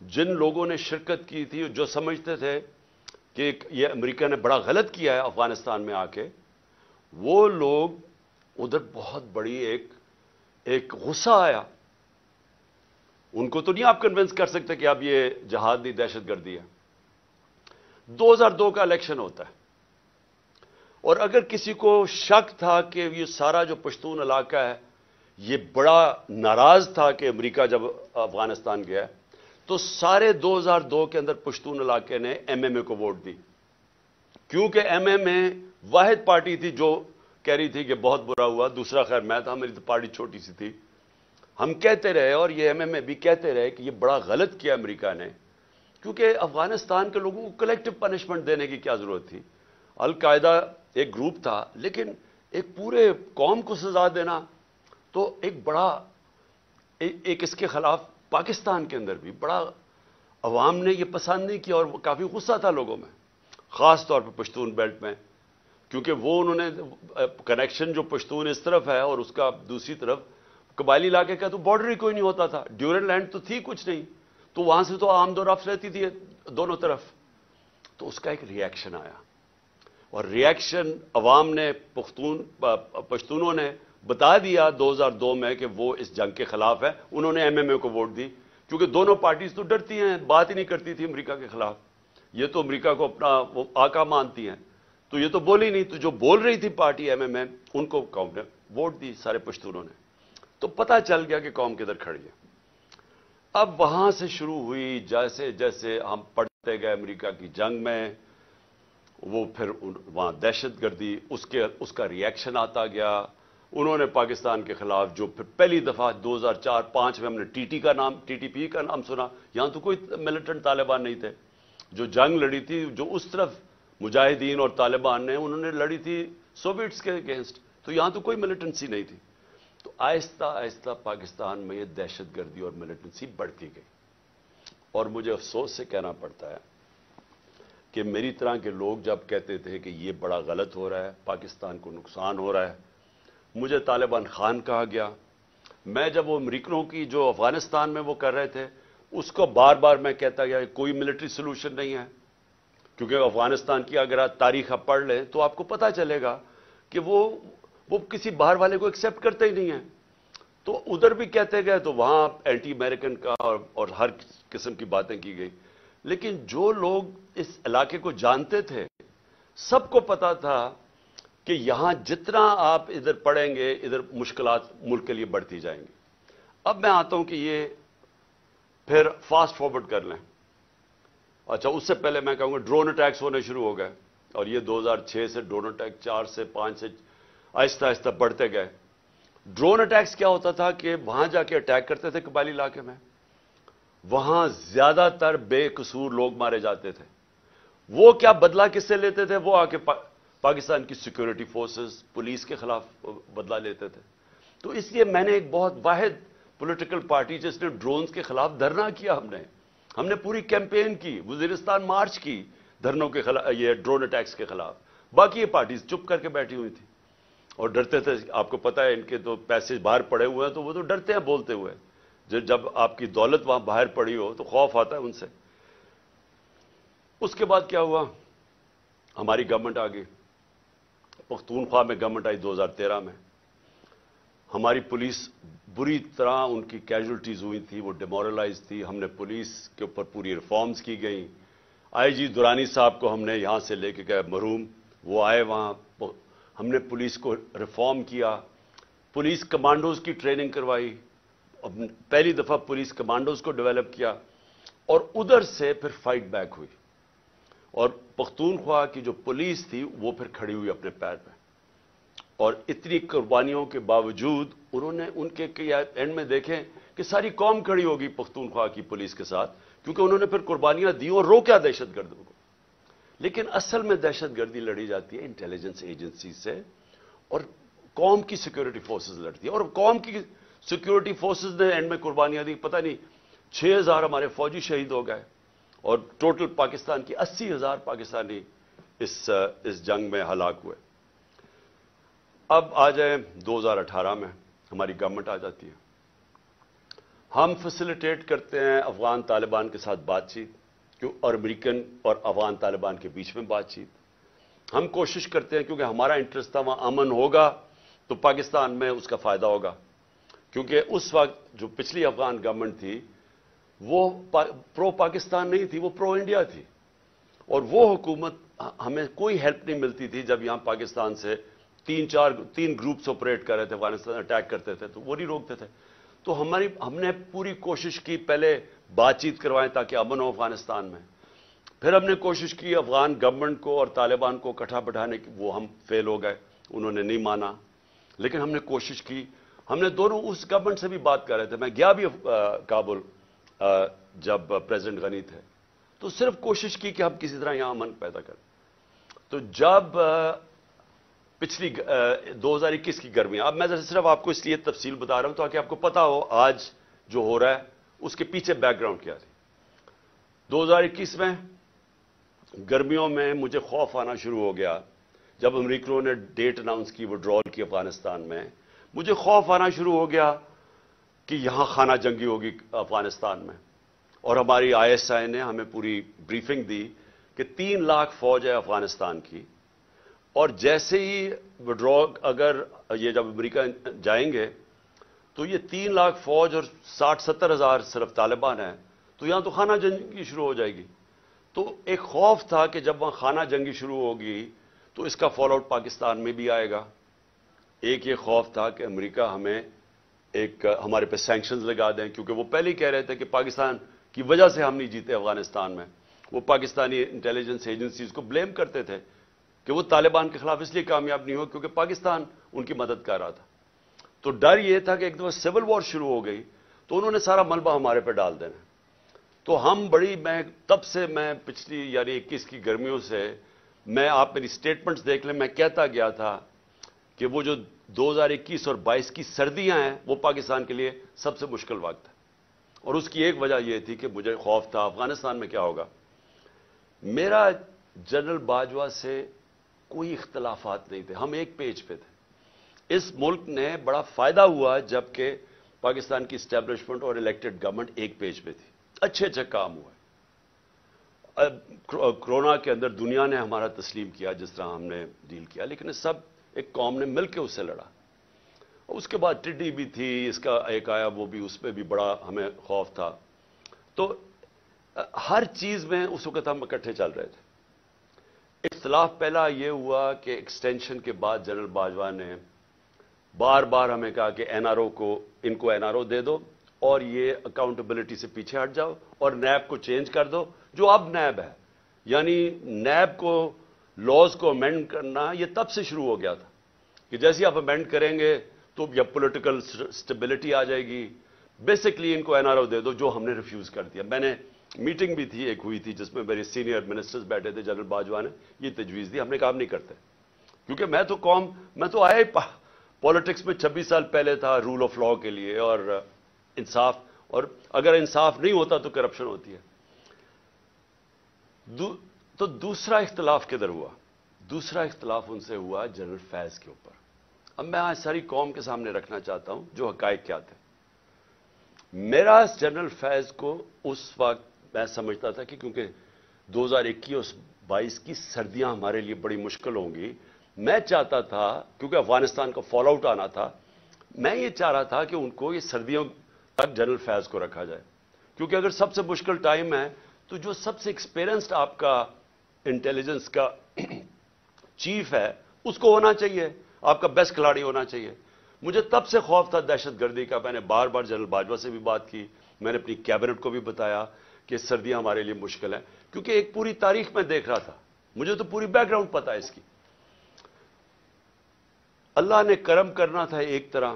جن لوگوں نے شرکت کی تھی جو سمجھتے تھے کہ یہ امریکہ نے بڑا غلط کیا ہے افغانستان میں آ کے، وہ لوگ ادھر بہت بڑی ایک غصہ آیا. ان کو تو نہیں آپ کنونس کر سکتے کہ اب یہ جہاد نہیں دہشت گردی ہے. 2002 کا الیکشن ہوتا ہے، اور اگر کسی کو شک تھا کہ یہ سارا جو پشتون علاقہ ہے یہ بڑا ناراض تھا کہ امریکہ جب افغانستان گیا، تو سارے 2002 کے اندر پشتون علاقے نے ایم ایم اے کو ووٹ دی، کیونکہ ایم ایم اے واحد پارٹی تھی جو کہہ رہی تھی کہ بہت برا ہوا. دوسرا خیر میں تھا، میری تو پارٹی چھوٹی سی تھی. ہم کہتے رہے اور یہ ایم ایم اے بھی کہتے رہے کہ یہ بڑا غلط کیا امریکہ نے، کیونکہ افغانستان کے لوگوں کو کلیکٹو پنشمنٹ دینے کی کیا ضرورت تھی. القاعدہ ایک گروپ تھا، لیکن ایک پورے قوم کو سزا دینا تو ایک بڑا ایک اس کے خلاف پاکستان کے اندر بھی بڑا عوام نے یہ پسند نہیں کیا، اور کافی غصہ تھا لوگوں میں، خاص طور پہ پشتون بیلٹ میں، کیونکہ وہ انہوں نے کنیکشن جو پشتون اس طرف ہے اور اس کا دوسری طرف قبائلی علاقے کا تو بارڈر ہی کوئی نہیں ہوتا تھا. ڈیورن لینڈ تو تھی کچھ نہیں، تو وہاں سے تو آمد و رفت رہتی تھی دونوں طرف. تو اس کا ایک ری ایکشن آیا، اور ری ایکشن عوام نے پشتونوں نے بتا دیا 2002 میں کہ وہ اس جنگ کے خلاف ہے. انہوں نے ایم ایم اے کو ووٹ دی، کیونکہ دونوں پارٹیز تو ڈرتی ہیں، بات ہی نہیں کرتی تھی امریکہ کے خلاف. یہ تو امریکہ کو اپنا وہ آقا مانتی ہیں، تو یہ تو بولی نہیں. تو جو بول رہی تھی پارٹی ایم ایم اے، ان کو قوم نے ووٹ دی، سارے پشتونوں نے. تو پتہ چل گیا کہ قوم کدھر کھڑی ہے. اب وہاں سے شروع ہوئی، جیسے جیسے ہم پڑھتے گئے امریکہ کی جنگ میں، وہ پھر وہاں دہشت گردی، اس کا ری ایکشن آتا گیا. انہوں نے پاکستان کے خلاف جو پھر پہلی دفعہ 2004-05 میں ہم نے ٹی ٹی پی کا نام سنا. یہاں تو کوئی ملیٹنٹ طالبان نہیں تھے. جو جنگ لڑی تھی جو اس طرف مجاہدین اور طالبان نے، انہوں نے لڑی تھی سوویٹس کے اگینسٹ، تو یہاں تو کوئی ملیٹنسی نہیں تھی. تو آہستہ آہستہ پاکستان میں یہ دہشت گردی اور ملیٹنسی بڑھتی گئی. اور مجھے افسوس سے کہنا پڑتا ہے کہ میری طرح کے لوگ جب کہتے تھے کہ یہ بڑا غلط ہو رہا ہے، پاکستان کو نقصان ہو رہا ہے، مجھے طالبان خان کہا گیا. میں جب وہ امریکنوں کی جو افغانستان میں وہ کر رہے تھے، اس کو بار بار میں کہتا گیا کہ کوئی ملٹری سلوشن نہیں ہے، کیونکہ افغانستان کی اگر آپ تاریخ آپ پڑھ لیں تو آپ کو پتہ چلے گا کہ وہ کسی باہر والے کو ایکسیپٹ کرتے ہی نہیں ہیں. تو ادھر بھی کہتے گئے، تو وہاں اینٹی امریکن کا اور ہر قسم کی باتیں کی گئی. لیکن جو لوگ اس علاقے کو جانتے تھے، سب کو پتا تھا کہ یہاں جتنا آپ ادھر پڑھیں گے ادھر مشکلات ملک کے لیے بڑھتی جائیں گی. اب میں آتا ہوں کہ یہ پھر فاسٹ فارورڈ کر لیں. اچھا، اس سے پہلے میں کہوں گا ڈرون اٹیکس ہونے شروع ہو گئے، اور یہ 2006 سے ڈرون اٹیک 4 سے 5 سے آہستہ آہستہ بڑھتے گئے. ڈرون اٹیکس کیا ہوتا تھا کہ وہاں جا کے اٹیک کرتے تھے قبائلی علاقے میں، وہاں زیادہ تر بے قصور لوگ مارے جاتے تھے. وہ کیا بدلہ کس سے لیتے تھے؟ وہ آ کے پاکستان کی سیکورٹی فورسز، پولیس کے خلاف بدلہ لیتے تھے. تو اس لیے میں نے ایک بہت واحد پولیٹیکل پارٹی جس نے ڈرونز کے خلاف دھرنا کیا، ہم نے پوری کیمپین کی، وزیرستان مارچ کی دھرنوں کے خلاف، یہ ڈرون اٹیکس کے خلاف. باقی یہ پارٹیز چپ کر کے بیٹھی ہوئی تھی اور ڈرتے تھے. آپ کو پتا ہے ان کے تو پیسے باہر پڑے ہوئے ہیں، تو وہ تو ڈرتے ہیں بولتے ہوئے. جب آپ کی دولت وہاں باہر پڑی ہو تو خوف آتا ہے ان سے. اس کے بعد کیا ہوا؟ ہماری گورنمنٹ آ گئی، پختونخوا میں گورنمنٹ آئی 2013 میں. ہماری پولیس بری طرح ان کی کیجولٹیز ہوئی تھی، وہ ڈیمورلائز تھی. ہم نے پولیس کے اوپر پوری ریفارمز کی گئیں. آئی جی درانی صاحب کو ہم نے یہاں سے لے کے گئے مرحوم، وہ آئے وہاں، ہم نے پولیس کو ریفارم کیا، پولیس کمانڈوز کی ٹریننگ کروائی، پہلی دفعہ پولیس کمانڈوز کو ڈیولپ کیا. اور ادھر سے پھر فائٹ بیک ہوئی، اور پختونخوا کی جو پولیس تھی وہ پھر کھڑی ہوئی اپنے پیر پہ. اور اتنی قربانیوں کے باوجود انہوں نے ان کے اینڈ میں دیکھیں کہ ساری قوم کھڑی ہوگی پختونخوا کی پولیس کے ساتھ، کیونکہ انہوں نے پھر قربانیاں دی اور روکا دہشت گردوں کو. لیکن اصل میں دہشت گردی لڑی جاتی ہے انٹیلیجنس ایجنسی سے، اور قوم کی سیکورٹی فورسز لڑتی ہے. اور قوم کی سیکورٹی فورسز نے اینڈ میں قربانیاں دی. پتہ نہیں 6000 ہمارے فوجی شہید ہو گئے، اور ٹوٹل پاکستان کی 80,000 پاکستانی اس جنگ میں ہلاک ہوئے. اب آ جائیں 2018 میں ہماری گورنمنٹ آ جاتی ہے. ہم فیسیلیٹیٹ کرتے ہیں افغان طالبان کے ساتھ بات چیت اور امریکن اور افغان طالبان کے بیچ میں بات چیت. ہم کوشش کرتے ہیں کیونکہ ہمارا انٹرسٹ تھا وہاں امن ہوگا تو پاکستان میں اس کا فائدہ ہوگا. کیونکہ اس وقت جو پچھلی افغان گورنمنٹ تھی وہ پرو پاکستان نہیں تھی, وہ پرو انڈیا تھی, اور وہ حکومت ہمیں کوئی ہیلپ نہیں ملتی تھی. جب یہاں پاکستان سے تین گروپس آپریٹ کر رہے تھے, افغانستان اٹیک کرتے تھے تو وہ نہیں روکتے تھے. تو ہم نے پوری کوشش کی پہلے بات چیت کروائیں تاکہ امن ہو افغانستان میں. پھر ہم نے کوشش کی افغان گورنمنٹ کو اور طالبان کو اکٹھا بٹھانے کی, وہ ہم فیل ہو گئے, انہوں نے نہیں مانا. لیکن ہم نے کوشش کی, ہم نے دونوں اس گورنمنٹ سے بھی بات کر رہے تھے. میں گیا بھی کابل جب پریزیڈنٹ غنی تھے, تو صرف کوشش کی کہ ہم کسی طرح یہاں امن پیدا کریں. تو جب پچھلی 2021 کی گرمیاں, اب میں صرف آپ کو اس لیے تفصیل بتا رہا ہوں تاکہ آپ کو پتا ہو آج جو ہو رہا ہے اس کے پیچھے بیک گراؤنڈ کیا تھی. 2021 میں گرمیوں میں مجھے خوف آنا شروع ہو گیا جب امریکنوں نے ڈیٹ اناؤنس کی وڈرال کی افغانستان میں. مجھے خوف آنا شروع ہو گیا کہ یہاں خانہ جنگی ہوگی افغانستان میں. اور ہماری ISI نے ہمیں پوری بریفنگ دی کہ 3 لاکھ فوج ہے افغانستان کی, اور جیسے ہی وڈرال اگر یہ جب امریکہ جائیں گے تو یہ 3 لاکھ فوج اور 60-70 ہزار صرف طالبان ہیں, تو یہاں تو خانہ جنگی شروع ہو جائے گی. تو ایک خوف تھا کہ جب وہاں خانہ جنگی شروع ہوگی تو اس کا فال آؤٹ پاکستان میں بھی آئے گا. ایک یہ خوف تھا کہ امریکہ ہمیں ہمارے پہ سینکشنز لگا دیں, کیونکہ وہ پہلے ہی کہہ رہے تھے کہ پاکستان کی وجہ سے ہم نہیں جیتے افغانستان میں. وہ پاکستانی انٹیلیجنس ایجنسیز کو بلیم کرتے تھے کہ وہ طالبان کے خلاف اس لیے کامیاب نہیں ہو کیونکہ پاکستان ان کی مدد کر رہا تھا. تو ڈر یہ تھا کہ ایک دفعہ سول وار شروع ہو گئی تو انہوں نے سارا ملبہ ہمارے پہ ڈال دینا. تو تب سے میں پچھلی یعنی 21 کی گرمیوں سے آپ میری سٹیٹمنٹس دیکھ لیں, میں کہتا گیا تھا کہ وہ جو 2021 اور 22 کی سردیاں ہیں وہ پاکستان کے لیے سب سے مشکل وقت ہے. اور اس کی ایک وجہ یہ تھی کہ مجھے خوف تھا افغانستان میں کیا ہوگا. میرا جنرل باجوہ سے کوئی اختلافات نہیں تھے, ہم ایک پیج پہ تھے. اس ملک نے بڑا فائدہ ہوا جبکہ پاکستان کی اسٹیبلشمنٹ اور الیکٹڈ گورنمنٹ ایک پیج پہ تھی. اچھے کام ہوئے. کرونا کے اندر دنیا نے ہمارا تسلیم کیا جس طرح ہم نے ڈیل کیا, لیکن سب ایک قوم نے مل کے اس سے لڑا. اس کے بعد ٹڈی بھی تھی, اس کا ایک آیا وہ بھی, اس پہ بھی بڑا ہمیں خوف تھا. تو ہر چیز میں اس وقت ہم اکٹھے چل رہے تھے. اختلاف پہلا یہ ہوا کہ ایکسٹینشن کے بعد جنرل باجوہ نے بار بار ہمیں کہا کہ ان کو NRO دے دو اور یہ اکاؤنٹیبلٹی سے پیچھے ہٹ جاؤ اور نیب کو چینج کر دو, جو اب نیب ہے. یعنی نیب کو لاز کو امینڈ کرنا یہ تب سے شروع ہو گیا تھا کہ جیسے آپ امینڈ کریں گے تو یا پولیٹیکل سٹیبلٹی آ جائے گی. بیسکلی ان کو NRO دے دو, جو ہم نے ریفیوز کر دیا. میں نے میٹنگ بھی تھی, ایک ہوئی تھی جس میں میرے سینئر منسٹرز بیٹھے تھے. جنرل باجوہ نے یہ تجویز دی, ہم نے کام نہیں کرتے کیونکہ میں تو آیا ہی پالیٹکس میں 26 سال پہلے تھا رول آف لا کے لیے اور انصاف, اور اگر انصاف نہیں ہوتا تو کرپشن ہوتی ہے. تو دوسرا اختلاف کدھر ہوا؟ دوسرا اختلاف ان سے ہوا جنرل فیض کے اوپر. اب میں آج ساری قوم کے سامنے رکھنا چاہتا ہوں جو حقائق کیا تھے. میرا جنرل فیض کو اس وقت میں سمجھتا تھا کہ کیونکہ 2021-22 کی سردیاں ہمارے لیے بڑی مشکل ہوں گی, میں چاہتا تھا کیونکہ افغانستان کا فال آؤٹ آنا تھا, میں یہ چاہ رہا تھا کہ ان کو یہ سردیوں تک جنرل فیض کو رکھا جائے. کیونکہ اگر سب سے مشکل ٹائم ہے تو جو سب سے ایکسپیرینسڈ آپ کا انٹیلیجنس کا چیف ہے اس کو ہونا چاہیے, آپ کا بیسٹ کھلاڑی ہونا چاہیے. مجھے تب سے خوف تھا دہشت گردی کا. میں نے بار بار جنرل باجوہ سے بھی بات کی, میں نے اپنی کیبنٹ کو بھی بتایا کہ سردیاں ہمارے لیے مشکل ہیں, کیونکہ ایک پوری تاریخ میں دیکھ رہا تھا, مجھے تو پوری بیک گراؤنڈ پتا ہے اس کی. اللہ نے کرم کرنا تھا ایک طرح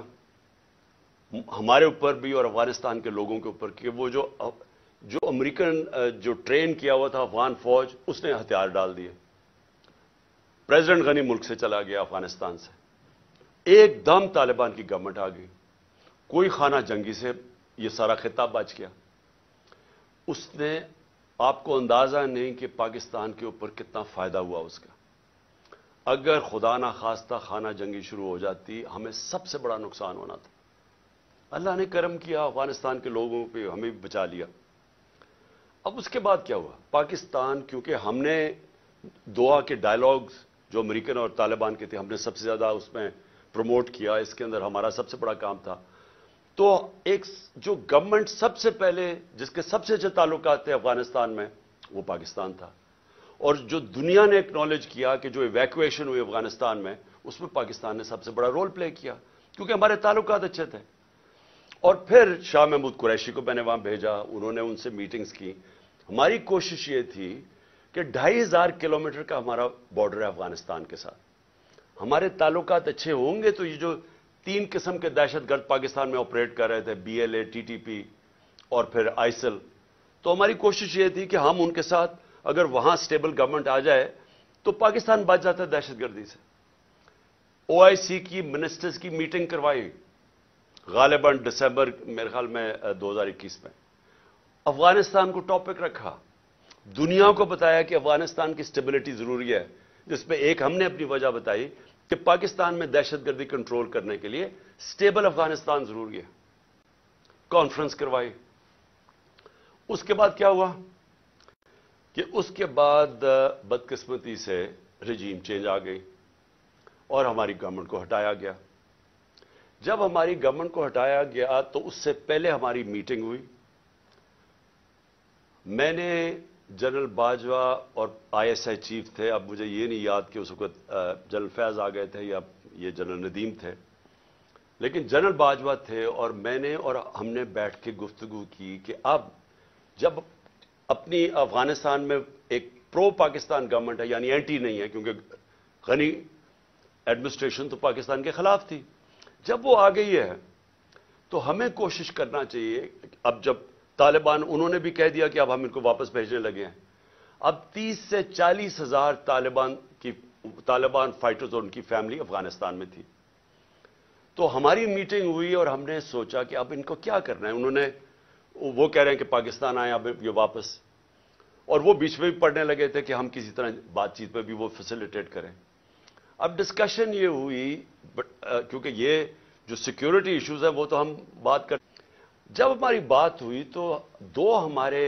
ہمارے اوپر بھی اور افغانستان کے لوگوں کے اوپر کہ وہ جو امریکن جو ٹرین کیا ہوا تھا افغان فوج, اس نے ہتھیار ڈال دیے. پریزیڈنٹ غنی ملک سے چلا گیا افغانستان سے, ایک دم طالبان کی گورنمنٹ آ گئی. کوئی خانہ جنگی سے یہ سارا خطہ بچ گیا. اس نے آپ کو اندازہ نہیں کہ پاکستان کے اوپر کتنا فائدہ ہوا اس کا. اگر خدا نہ خواستہ خانہ جنگی شروع ہو جاتی ہمیں سب سے بڑا نقصان ہونا تھا. اللہ نے کرم کیا, افغانستان کے لوگوں پہ ہمیں بھی بچا لیا. اب اس کے بعد کیا ہوا؟ پاکستان, کیونکہ ہم نے دوحہ کے ڈائلاگز جو امریکن اور طالبان کے تھے, ہم نے سب سے زیادہ اس میں پروموٹ کیا, اس کے اندر ہمارا سب سے بڑا کام تھا. تو ایک جو گورنمنٹ سب سے پہلے جس کے سب سے اچھے تعلقات تھے افغانستان میں, وہ پاکستان تھا. اور جو دنیا نے ایکنالج کیا کہ جو ایویکویشن ہوئی افغانستان میں, اس میں پاکستان نے سب سے بڑا رول پلے کیا, کیونکہ ہمارے تعلقات اچھے تھے. اور پھر شاہ محمود قریشی کو میں نے وہاں بھیجا, انہوں نے ان سے میٹنگز کی. ہماری کوشش یہ تھی کہ 2500 کلومیٹر کا ہمارا بارڈر ہے افغانستان کے ساتھ. ہمارے تعلقات اچھے ہوں گے تو یہ جو 3 قسم کے دہشت گرد پاکستان میں آپریٹ کر رہے تھے, B L A, T T P اور پھر آئسل, تو ہماری کوشش یہ تھی کہ ہم ان کے ساتھ اگر وہاں سٹیبل گورنمنٹ آ جائے تو پاکستان بچ جاتا ہے دہشت گردی سے. او آئی سی کی منسٹرز کی میٹنگ کروائی غالباً دسمبر میرے خیال میں 2021 میں. افغانستان کو ٹاپک رکھا, دنیا کو بتایا کہ افغانستان کی سٹیبلٹی ضروری ہے, جس پہ ایک ہم نے اپنی وجہ بتائی کہ پاکستان میں دہشت گردی کنٹرول کرنے کے لیے سٹیبل افغانستان ضروری ہے. کانفرنس کروائی. اس کے بعد کیا ہوا کہ اس کے بعد بدقسمتی سے رجیم چینج آ گئی اور ہماری گورنمنٹ کو ہٹایا گیا. جب ہماری گورنمنٹ کو ہٹایا گیا تو اس سے پہلے ہماری میٹنگ ہوئی. میں نے جنرل باجوہ اور آئی ایس آئی چیف تھے, اب مجھے یہ نہیں یاد کہ اس وقت جنرل فیض آ گئے تھے یا یہ جنرل ندیم تھے, لیکن جنرل باجوہ تھے, اور میں نے اور ہم نے بیٹھ کے گفتگو کی کہ اب جب اپنی افغانستان میں ایک پرو پاکستان گورنمنٹ ہے, یعنی اینٹی نہیں ہے, کیونکہ غنی ایڈمنسٹریشن تو پاکستان کے خلاف تھی, جب وہ آ گئی ہے تو ہمیں کوشش کرنا چاہیے. اب جب طالبان, انہوں نے بھی کہہ دیا کہ اب ہم ان کو واپس بھیجنے لگے ہیں. اب 30 سے 40 ہزار طالبان فائٹرز اور ان کی فیملی افغانستان میں تھی. تو ہماری میٹنگ ہوئی اور ہم نے سوچا کہ اب ان کو کیا کرنا ہے. وہ کہہ رہے ہیں کہ پاکستان آئے اب یہ واپس, اور وہ بیچ میں بھی پڑھنے لگے تھے کہ ہم کسی طرح بات چیت پہ بھی وہ فیسیلیٹیٹ کریں. اب ڈسکشن یہ ہوئی, کیونکہ یہ جو سیکیورٹی ایشوز ہیں وہ تو ہم بات کر, جب ہماری بات ہوئی تو دو ہمارے,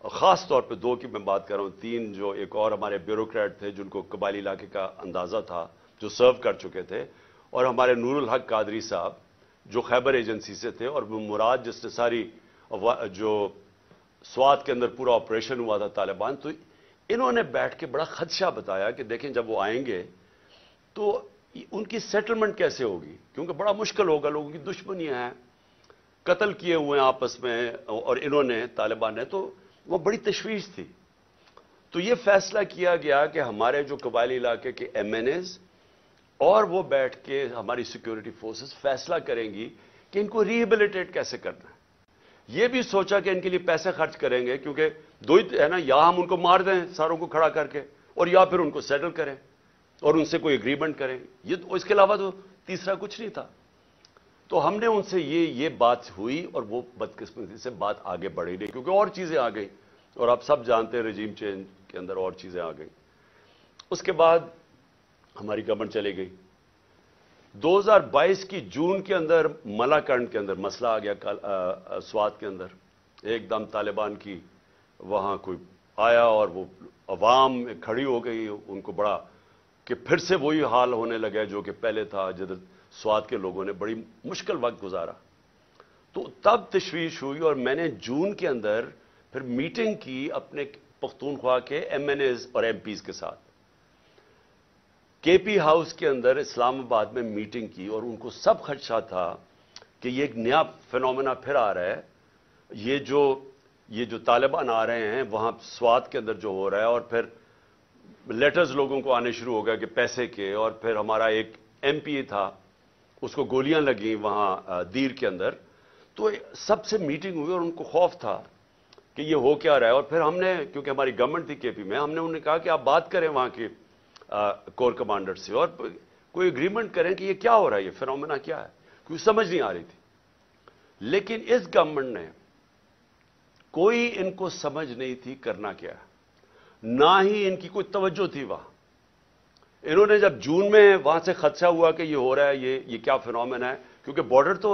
خاص طور پہ 2 کی میں بات کر رہا ہوں, 3 جو ایک اور ہمارے بیوروکریٹ تھے جن کو قبائلی علاقے کا اندازہ تھا, جو سرو کر چکے تھے, اور ہمارے نور الحق قادری صاحب جو خیبر ایجنسی سے تھے, اور وہ مراد جس نے ساری جو سوات کے اندر پورا آپریشن ہوا تھا طالبان. تو انہوں نے بیٹھ کے بڑا خدشہ بتایا کہ دیکھیں جب وہ آئیں گے تو ان کی سیٹلمنٹ کیسے ہوگی, کیونکہ بڑا مشکل ہوگا, لوگوں کی دشمنیاں ہیں, قتل کیے ہوئے ہیں آپس میں, اور انہوں نے طالبان نے, تو وہ بڑی تشویش تھی. تو یہ فیصلہ کیا گیا کہ ہمارے جو قبائلی علاقے کے ایم این ایز اور وہ بیٹھ کے ہماری سیکیورٹی فورسز فیصلہ کریں گی کہ ان کو ریہیبلیٹیٹ کیسے کرنا ہے. یہ بھی سوچا کہ ان کے لیے پیسے خرچ کریں گے, کیونکہ 2 ہی ہے نا, یا ہم ان کو مار دیں ساروں کو کھڑا کر کے, اور یا پھر ان کو سیٹل کریں اور ان سے کوئی اگریمنٹ کریں. اس کے علاوہ تو تیسرا کچھ نہیں تھا. تو ہم نے ان سے یہ بات ہوئی, اور وہ بدقسمتی سے بات آگے بڑھی نہیں, کیونکہ اور چیزیں آ گئی, اور آپ سب جانتے ہیں رجیم چینج کے اندر اور چیزیں آ گئی. اس کے بعد ہماری گورنمنٹ چلی گئی. 2022 کی جون کے اندر ملاکنڈ کے اندر مسئلہ آ گیا, سوات کے اندر ایک دم طالبان کی وہاں کوئی آیا, اور وہ عوام کھڑی ہو گئی, ان کو بڑا کہ پھر سے وہی حال ہونے لگا جو کہ پہلے تھا, جدھر سوات کے لوگوں نے بڑی مشکل وقت گزارا. تو تب تشویش ہوئی, اور میں نے جون کے اندر پھر میٹنگ کی اپنے پختونخوا کے ایم این ایز اور ایم پیز کے ساتھ, کے پی ہاؤس کے اندر اسلام آباد میں میٹنگ کی, اور ان کو سب خدشہ تھا کہ یہ ایک نیا فینومینا پھر آ رہا ہے, یہ جو طالبان آ رہے ہیں وہاں سوات کے اندر جو ہو رہا ہے, اور پھر لیٹرز لوگوں کو آنے شروع ہو گیا کہ پیسے کے, اور پھر ہمارا ایک ایم پی تھا اس کو گولیاں لگیں وہاں دیر کے اندر. تو سب سے میٹنگ ہوئی اور ان کو خوف تھا کہ یہ ہو کیا رہا ہے. اور پھر ہم نے, کیونکہ ہماری گورنمنٹ تھی کے پی میں, ہم نے انہیں کہا کہ آپ بات کریں وہاں کے کور کمانڈر سے اور کوئی اگریمنٹ کریں کہ یہ کیا ہو رہا ہے, یہ فینومینا کیا ہے, کیونکہ سمجھ نہیں آ رہی تھی. لیکن اس گورنمنٹ نے کوئی ان کو سمجھ نہیں تھی کرنا کیا ہے, نہ ہی ان کی کوئی توجہ تھی وہاں. انہوں نے جب جون میں وہاں سے خدشہ ہوا کہ یہ ہو رہا ہے, یہ کیا فینومینا ہے, کیونکہ بارڈر تو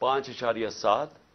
5.7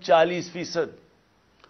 40%,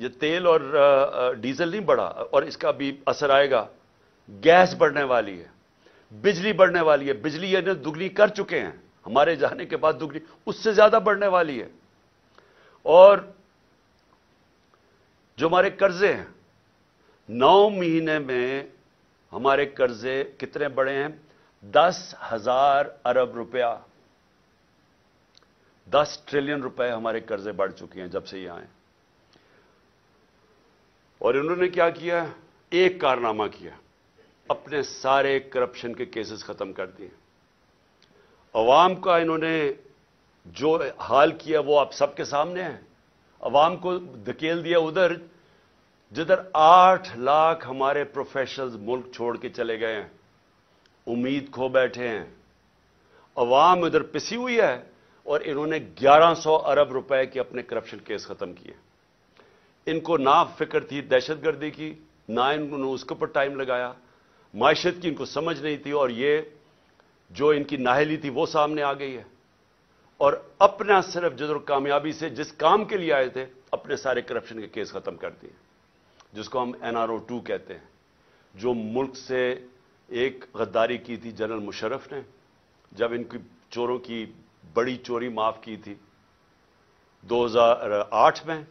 یہ تیل اور ڈیزل نہیں بڑھا اور اس کا بھی اثر آئے گا. گیس بڑھنے والی ہے, بجلی بڑھنے والی ہے. بجلی یہ دگنی کر چکے ہیں, ہمارے جانے کے بعد دگنی اس سے زیادہ بڑھنے والی ہے. اور جو ہمارے قرضے ہیں, 9 مہینے میں ہمارے قرضے کتنے بڑھے ہیں؟ 10,000 ارب روپیہ. 10 ٹریلین روپے ہمارے قرضے بڑھ چکے ہیں جب سے یہ آئے. اور انہوں نے کیا کیا؟ ایک کارنامہ کیا, اپنے سارے کرپشن کے کیسز ختم کر دیے. عوام کا انہوں نے جو حال کیا وہ آپ سب کے سامنے ہے. عوام کو دھکیل دیا ادھر جدھر 8 لاکھ ہمارے پروفیشنلز ملک چھوڑ کے چلے گئے ہیں, امید کھو بیٹھے ہیں. عوام ادھر پسی ہوئی ہے اور انہوں نے 1100 ارب روپے کے اپنے کرپشن کیس ختم کیے. ان کو نہ فکر تھی دہشت گردی کی, نہ انہوں نے اس کے اوپر ٹائم لگایا. معیشت کی ان کو سمجھ نہیں تھی, اور یہ جو ان کی نااہلی تھی وہ سامنے آ گئی ہے. اور اپنا صرف جدر کامیابی سے جس کام کے لیے آئے تھے اپنے سارے کرپشن کے کیس ختم کر دیے, جس کو ہم NRO2 کہتے ہیں. جو ملک سے ایک غداری کی تھی جنرل مشرف نے جب ان کی چوروں کی بڑی چوری معاف کی تھی 2008 میں,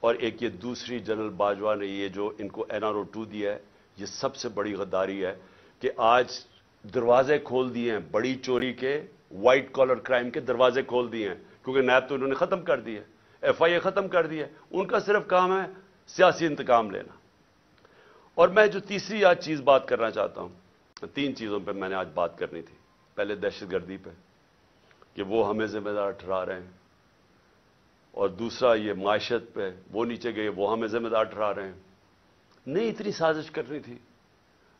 اور ایک یہ دوسری جنرل باجوہ نے یہ جو ان کو NRO2 دیا ہے, یہ سب سے بڑی غداری ہے کہ آج دروازے کھول دیے ہیں بڑی چوری کے, وائٹ کالر کرائم کے دروازے کھول دیے ہیں, کیونکہ نیب تو انہوں نے ختم کر دی ہے, FIA ختم کر دی ہے. ان کا صرف کام ہے سیاسی انتقام لینا. اور میں جو تیسری آج چیز بات کرنا چاہتا ہوں, 3 چیزوں پہ میں نے آج بات کرنی تھی. پہلے دہشت گردی پہ کہ وہ ہمیں ذمہ دار ٹھہرا رہے ہیں, اور دوسرا یہ معیشت پہ وہ نیچے گئے وہ ہمیں ذمہ دار ٹھہرا رہے ہیں. نہیں اتنی سازش کرنی تھی,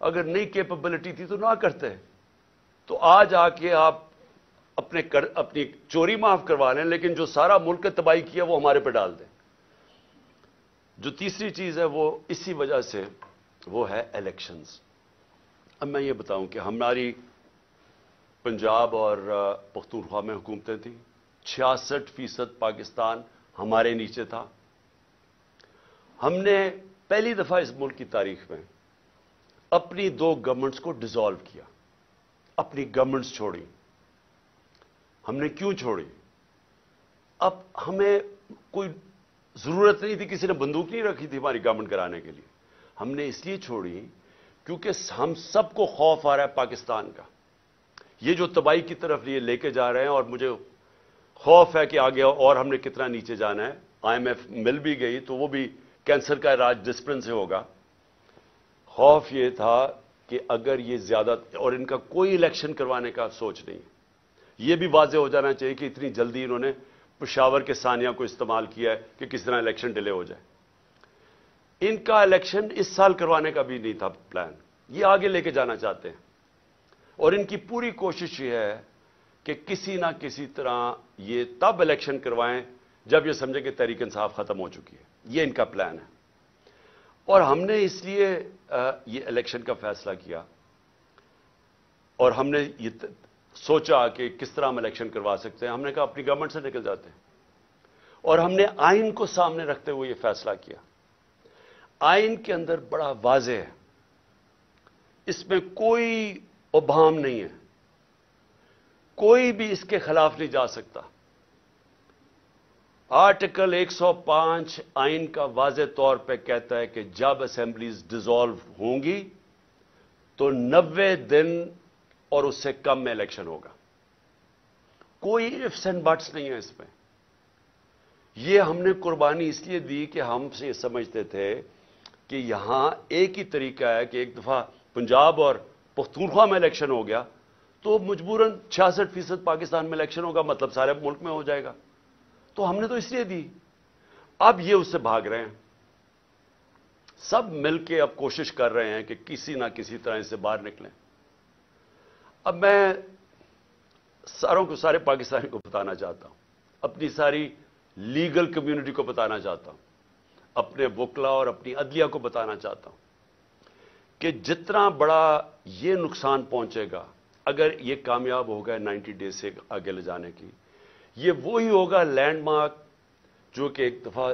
اگر نئی کیپبلٹی تھی تو نہ کرتے. تو آج آ کے آپ اپنی چوری معاف کروا لیں, لیکن جو سارا ملک کا تباہی کیا وہ ہمارے پہ ڈال دیں. جو تیسری چیز ہے وہ اسی وجہ سے وہ ہے الیکشنز. اب میں یہ بتاؤں کہ ہماری پنجاب اور پختونخوا میں حکومتیں تھیں, 66% پاکستان ہمارے نیچے تھا. ہم نے پہلی دفعہ اس ملک کی تاریخ میں اپنی 2 گورنمنٹس کو ڈیزالو کیا, اپنی گورنمنٹس چھوڑی. ہم نے کیوں چھوڑی؟ اب ہمیں کوئی ضرورت نہیں تھی, کسی نے بندوق نہیں رکھی تھی ہماری گورنمنٹ کرانے کے لیے. ہم نے اس لیے چھوڑی کیونکہ ہم سب کو خوف آ رہا ہے پاکستان کا, یہ جو تباہی کی طرف یہ لے کے جا رہے ہیں, اور مجھے خوف ہے کہ آگے اور ہم نے کتنا نیچے جانا ہے. IMF مل بھی گئی تو وہ بھی کینسر کا علاج ڈسپلن سے ہوگا. خوف یہ تھا کہ اگر یہ زیادہ, اور ان کا کوئی الیکشن کروانے کا سوچ نہیں. یہ بھی واضح ہو جانا چاہیے کہ اتنی جلدی انہوں نے پشاور کے ثانیہ کو استعمال کیا ہے کہ کس طرح الیکشن ڈیلے ہو جائے. ان کا الیکشن اس سال کروانے کا بھی نہیں تھا پلان, یہ آگے لے کے جانا چاہتے ہیں. اور ان کی پوری کوشش یہ ہے کہ کسی نہ کسی طرح یہ تب الیکشن کروائیں جب یہ سمجھے کہ تحریک انصاف ختم ہو چکی ہے. یہ ان کا پلان ہے. اور ہم نے اس لیے یہ الیکشن کا فیصلہ کیا, اور ہم نے یہ سوچا کہ کس طرح ہم الیکشن کروا سکتے ہیں. ہم نے کہا اپنی گورنمنٹ سے نکل جاتے ہیں, اور ہم نے آئین کو سامنے رکھتے ہوئے یہ فیصلہ کیا. آئین کے اندر بڑا واضح ہے, اس میں کوئی ابہام نہیں ہے, کوئی بھی اس کے خلاف نہیں جا سکتا. آرٹیکل 105 آئین کا واضح طور پہ کہتا ہے کہ جب اسمبلیز ڈیزالو ہوں گی تو 90 دن اور اس سے کم میں الیکشن ہوگا. کوئی ifs and buts نہیں ہے اس میں. یہ ہم نے قربانی اس لیے دی کہ ہم سے یہ سمجھتے تھے کہ یہاں ایک ہی طریقہ ہے کہ ایک دفعہ پنجاب اور پختونخوا میں الیکشن ہو گیا تو مجبوراً 66% پاکستان میں الیکشن ہوگا, مطلب سارے ملک میں ہو جائے گا. تو ہم نے تو اس لیے دی. اب یہ اس سے بھاگ رہے ہیں, سب مل کے اب کوشش کر رہے ہیں کہ کسی نہ کسی طرح اس سے باہر نکلیں. اب میں سارے پاکستانی کو بتانا چاہتا ہوں, اپنی ساری لیگل کمیونٹی کو بتانا چاہتا ہوں, اپنے وکلا اور اپنی عدلیہ کو بتانا چاہتا ہوں کہ جتنا بڑا یہ نقصان پہنچے گا اگر یہ کامیاب ہو گئے 90 ڈیز سے آگے لے جانے کی, یہ وہی ہوگا لینڈ مارک جو کہ ایک دفعہ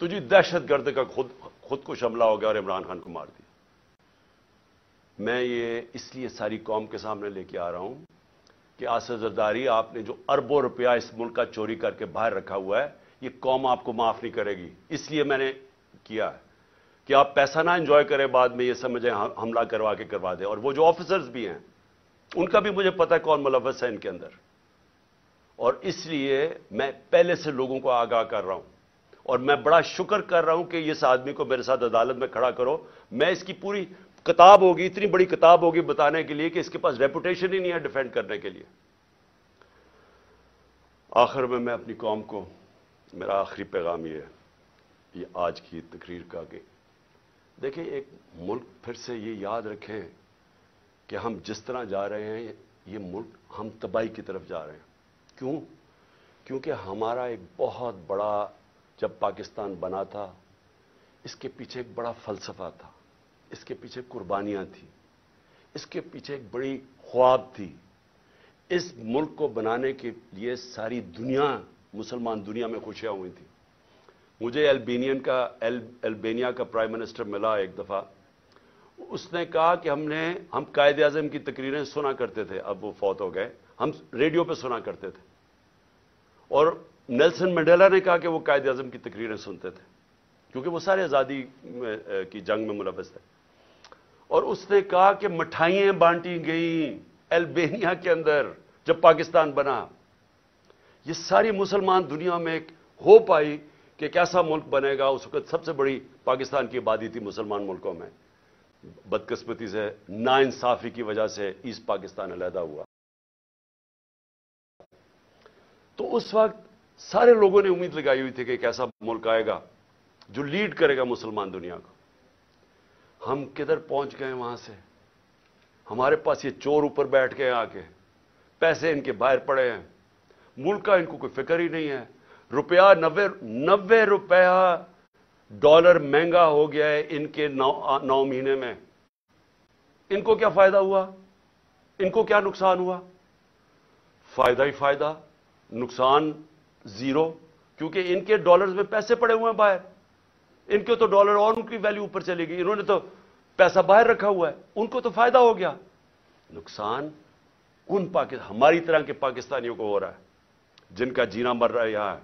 تو جی دہشت گرد کا خود کو حملہ ہو گیا اور عمران خان کو مار دیا. میں یہ اس لیے ساری قوم کے سامنے لے کے آ رہا ہوں کہ آصف زرداری، آپ نے جو اربوں روپیہ اس ملک کا چوری کر کے باہر رکھا ہوا ہے، یہ قوم آپ کو معاف نہیں کرے گی. اس لیے میں نے کیا ہے کہ آپ پیسہ نہ انجوائے کریں، بعد میں یہ سمجھیں حملہ کروا کے کروا دیں. اور وہ جو آفیسرز بھی ہیں ان کا بھی مجھے پتہ ہے کون ملوث ہے ان کے اندر، اور اس لیے میں پہلے سے لوگوں کو آگاہ کر رہا ہوں. اور میں بڑا شکر کر رہا ہوں کہ اس آدمی کو میرے ساتھ عدالت میں کھڑا کرو. میں اس کی پوری کتاب ہوگی، اتنی بڑی کتاب ہوگی بتانے کے لیے کہ اس کے پاس ریپوٹیشن ہی نہیں ہے ڈیفینڈ کرنے کے لیے. آخر میں اپنی قوم کو میرا آخری پیغام یہ ہے، یہ آج کی تقریر کا، کہ دیکھیں ایک ملک پھر سے یہ یاد رکھیں کہ ہم جس طرح جا رہے ہیں یہ ملک ہم تباہی کی طرف جا رہے ہیں. کیوں؟ کیونکہ ہمارا ایک بہت بڑا، جب پاکستان بنا تھا اس کے پیچھے ایک بڑا فلسفہ تھا، اس کے پیچھے قربانیاں تھیں، اس کے پیچھے ایک بڑی خواب تھی. اس ملک کو بنانے کے لیے ساری دنیا، مسلمان دنیا میں خوشیاں ہوئی تھیں. مجھے البینیا کا پرائم منسٹر ملا ایک دفعہ. اس نے کہا کہ ہم قائد اعظم کی تقریریں سنا کرتے تھے، اب وہ فوت ہو گئے، ہم ریڈیو پہ سنا کرتے تھے. اور نیلسن منڈیلا نے کہا کہ وہ قائد اعظم کی تقریریں سنتے تھے کیونکہ وہ سارے آزادی کی جنگ میں ملوث تھے. اور اس نے کہا کہ مٹھائیاں بانٹی گئیں البینیا کے اندر جب پاکستان بنا. یہ ساری مسلمان دنیا میں ایک ہوپ آئی کہ کیسا ملک بنے گا. اس وقت سب سے بڑی پاکستان کی آبادی تھی مسلمان ملکوں میں. بدقسمتی سے ناانصافی کی وجہ سے ایسٹ پاکستان علیحدہ ہوا. تو اس وقت سارے لوگوں نے امید لگائی ہوئی تھی کہ ایک ایسا ملک آئے گا جو لیڈ کرے گا مسلمان دنیا کو. ہم کدھر پہنچ گئے وہاں سے؟ ہمارے پاس یہ چور اوپر بیٹھ گئے آ کے، پیسے ان کے باہر پڑے ہیں، ملک کا ان کو کوئی فکر ہی نہیں ہے. روپیہ 90 روپیہ ڈالر مہنگا ہو گیا ہے ان کے 9 مہینے میں. ان کو کیا فائدہ ہوا؟ ان کو کیا نقصان ہوا؟ فائدہ ہی فائدہ، نقصان زیرو. کیونکہ ان کے ڈالرز میں پیسے پڑے ہوئے ہیں باہر، ان کے تو ڈالر اور ان کی ویلیو اوپر چلے گی. انہوں نے تو پیسہ باہر رکھا ہوا ہے، ان کو تو فائدہ ہو گیا. نقصان ہماری طرح کے پاکستانیوں کو ہو رہا ہے جن کا جینا مر رہا ہے یہاں.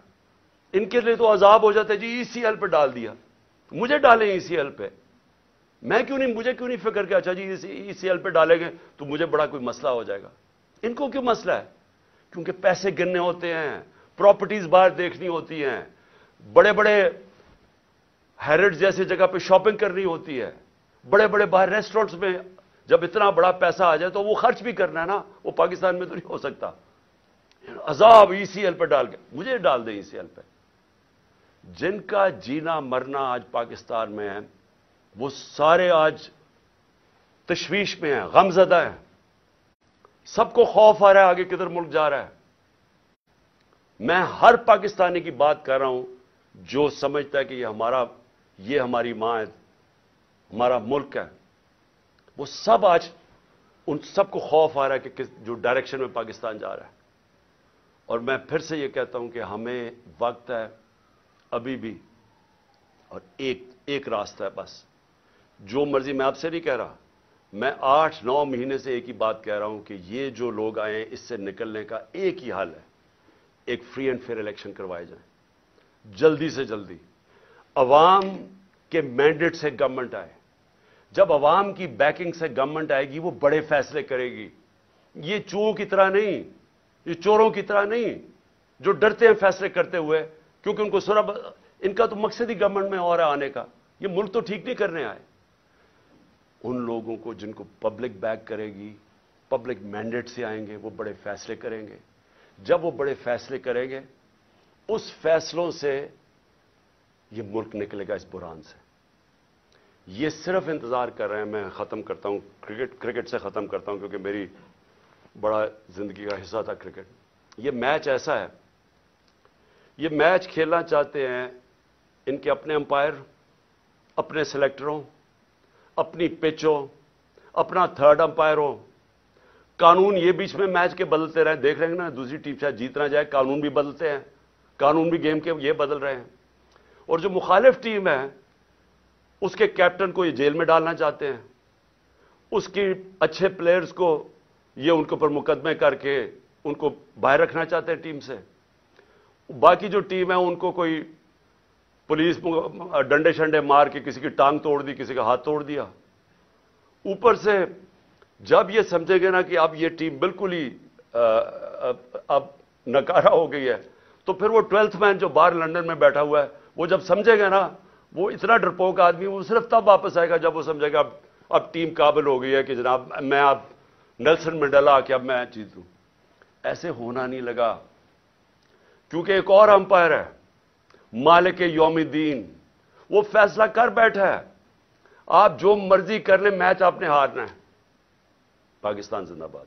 ان کے لیے تو عذاب ہو جاتا ہے جی ای سی ایل پہ ڈال دیا. مجھے ڈالیں ای سی ایل پہ، مجھے کیوں نہیں فکر کہ اچھا جی ای سی ایل پہ ڈالیں گے تو مجھے بڑا کوئی مسئلہ ہو جائے گا. ان کو کیوں مسئلہ ہے؟ کیونکہ پیسے گننے ہوتے ہیں، پراپرٹیز باہر دیکھنی ہوتی ہیں، بڑے بڑے ہیرڈ جیسی جگہ پہ شاپنگ کرنی ہوتی ہے، بڑے بڑے باہر ریسٹورنٹس میں. جب اتنا بڑا پیسہ آ جائے تو وہ خرچ بھی کرنا ہے نا، وہ پاکستان میں تو نہیں ہو سکتا. عذاب ای سی ایل پہ ڈال کے، مجھے ڈال دیں ای سی ایل پہ. جن کا جینا مرنا آج پاکستان میں ہے وہ سارے آج تشویش میں ہیں، غم زدہ ہیں. سب کو خوف آ رہا ہے آگے کدھر ملک جا رہا ہے. میں ہر پاکستانی کی بات کر رہا ہوں جو سمجھتا ہے کہ یہ ہماری ماں ہے، ہمارا ملک ہے. وہ سب آج ان سب کو خوف آ رہا ہے کہ جو ڈائریکشن میں پاکستان جا رہا ہے. اور میں پھر سے یہ کہتا ہوں کہ ہمیں وقت ہے ابھی بھی، اور ایک راستہ ہے بس. جو مرضی، میں آپ سے نہیں کہہ رہا، میں 8-9 مہینے سے ایک ہی بات کہہ رہا ہوں کہ یہ جو لوگ آئے ہیں اس سے نکلنے کا ایک ہی حل ہے، ایک فری اینڈ فیئر الیکشن کروائے جائیں جلدی سے جلدی. عوام کے مینڈیٹ سے گورنمنٹ آئے. جب عوام کی بیکنگ سے گورنمنٹ آئے گی وہ بڑے فیصلے کرے گی. یہ چوروں کی طرح نہیں، یہ چوروں کی طرح نہیں جو ڈرتے ہیں فیصلے کرتے ہوئے کیونکہ ان کو ان کا تو مقصد ہی گورنمنٹ میں اور آنے کا. یہ ملک تو ٹھیک نہیں کرنے آئے. ان لوگوں کو جن کو پبلک بیک کرے گی، پبلک مینڈیٹ سے آئیں گے، وہ بڑے فیصلے کریں گے. جب وہ بڑے فیصلے کریں گے اس فیصلوں سے یہ ملک نکلے گا اس بحران سے. یہ صرف انتظار کر رہے ہیں. میں ختم کرتا ہوں، کرکٹ سے ختم کرتا ہوں کیونکہ میری بڑا زندگی کا حصہ تھا کرکٹ. یہ میچ ایسا ہے، یہ میچ کھیلنا چاہتے ہیں ان کے اپنے امپائر، اپنے سلیکٹروں، اپنی پچ ہو، اپنا تھرڈ امپائر ہو. قانون یہ بیچ میں میچ کے بدلتے رہے، دیکھ رہے ہیں نا دوسری ٹیم شاید جیت نہ جائے، قانون بھی بدلتے ہیں، قانون بھی گیم کے یہ بدل رہے ہیں. اور جو مخالف ٹیم ہے اس کے کیپٹن کو یہ جیل میں ڈالنا چاہتے ہیں، اس کی اچھے پلیئرز کو یہ ان کے اوپر مقدمے کر کے ان کو باہر رکھنا چاہتے ہیں ٹیم سے، باقی جو ٹیم ہے ان کو کوئی پولیس ڈنڈے شنڈے مار کے کسی کی ٹانگ توڑ دی، کسی کا ہاتھ توڑ دیا۔ اوپر سے جب یہ سمجھے گے نا کہ اب یہ ٹیم بالکل ہی اب نکارہ ہو گئی ہے، تو پھر وہ 12th مین جو باہر لندن میں بیٹھا ہوا ہے وہ جب سمجھے گا نا، وہ اتنا ڈرپوک آدمی، وہ صرف تب واپس آئے گا جب وہ سمجھے گا اب ٹیم قابل ہو گئی ہے کہ جناب میں اب نیلسن منڈیلا کہ اب میں جیتوں۔ ایسے ہونا نہیں لگا، کیونکہ ایک اور امپائر ہے مالک یوم الدین، وہ فیصلہ کر بیٹھا ہے آپ جو مرضی کر لیں، میچ آپ نے ہارنا ہے۔ پاکستان زندہ باد۔